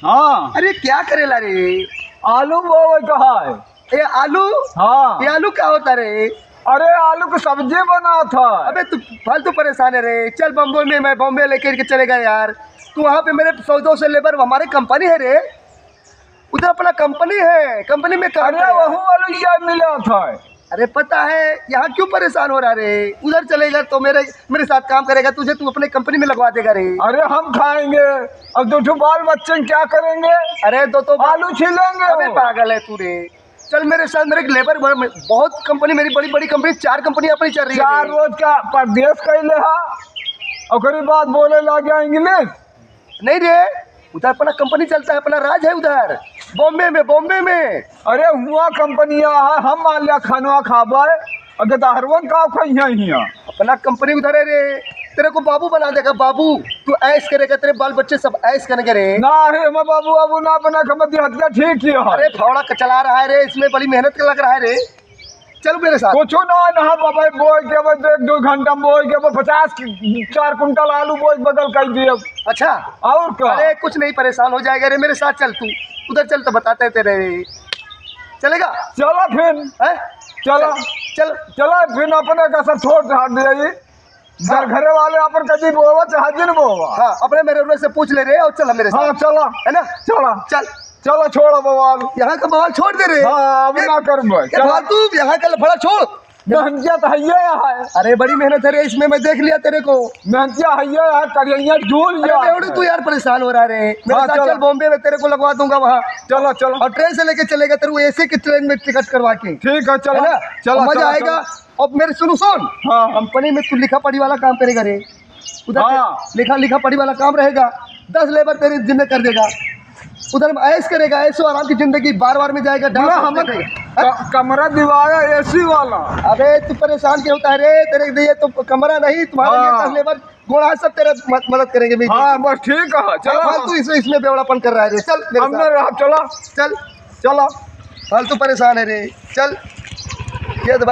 हाँ। अरे क्या करेला रे? आलू वो कहा है? ये आलू? हाँ। ये आलू क्या होता रे? अरे आलू की सब्जी बना था। अबे तू फालतू परेशान है रे। चल बम्बई में, मैं बॉम्बे लेकर के चलेगा यार। तू वहाँ पे मेरे 100-200 लेबर, हमारी कंपनी है रे, उधर अपना कंपनी है, कंपनी में काम अरे करेगा। वही आलू ये मिला था। अरे पता है, यहाँ क्यों परेशान हो रहा रे? उधर चलेगा तो मेरे साथ काम करेगा, तुझे तू अपने कंपनी में लगवा देगा रे। अरे हम खाएंगे, अब दो बाल बच्चे क्या करेंगे? अरे तो आलू छीलेंगे। अबे पागल है तू रे। चल मेरे साथ, मेरे लेबर बहुत कंपनी, मेरी बड़ी बड़ी कंपनी, 4 कंपनी अपनी चल रही है। 4 रोज का परदेश कैले हा, और बात बोले लग गया इंग्लिश। नहीं रे, उधर अपना कंपनी चलता है, अपना राज है उधर बॉम्बे में। अरे हुआ कंपनिया है, हम मान लिया खाना खाबे, अगर हरवन का खइया हिया। अपना कंपनी उधर है रे। तेरे को बाबू बना देगा, बाबू। तू ऐश करेगा, तेरे बाल बच्चे सब ऐश करेंगे रे। ना है मैं बाबू ना बना के मत हत्या ठीक किया। अरे फावड़ा चला रहा है रे, इसमें बड़ी मेहनत लग रहा है रे। चल मेरे साथ। कुछ ना बाबा, बोए के बस 1-2 घंटा बोए के 4 कुंटल आलू बोए बदल कर दिए। अच्छा, और क्या? अरे कुछ नहीं, परेशान हो जाएगा रे। मेरे साथ चल, तू उधर चल तो बताते हैं तेरे। चलेगा? चलो फिर है? चलो चल फिर अपने का सब छोड़ छाड़ दिया। घर घरे वाले अपन कभी बोवा चाहे दिन बोवा। हाँ, अपने मेरे से पूछ ले रे और चल मेरे साथ। हाँ चलो, है ना? चलो छोड़ो बवाल। यहाँ का बवाल छोड़ दे रे। हाँ अब ना कर तू यहाँ का लफड़ा छोड़। मेहनतिया तो है। अरे बड़ी मेहनत है रे इसमें, मैं देख लिया तेरे को। मेहनतिया है, करिया झूल अरे तू यार परेशान हो रहा है रे। मेरे साथ चल, बॉम्बे में तेरे को लगवा दूंगा वहाँ। चलो और ट्रेन से लेके चलेगा, तेरे को एसी की ट्रेन में टिकट करवा के। ठीक है चलो मजा आएगा। और मेरे सुन हाँ। कंपनी में तू लिखा पढ़ी वाला काम करेगा रे। उधर लिखा पढ़ी वाला काम रहेगा। 10 लेबर तेरे जिम्मे कर देगा। उधर ऐश करेगा, ऐशो आराम की जिंदगी। बार में जाएगा, कमरा दिवाया एसी वाला। अबे तू परेशान क्यों होता है रे? तेरे लिए तो कमरा नहीं, तुम्हारे लिए 10 लेबर घोड़ा सब तेरे मदद करेंगे। हाँ बस ठीक है, चलो। तू इसमें बेवड़ापन कर रहा है रे। चल चलो फालतू परेशान है रे। चल ये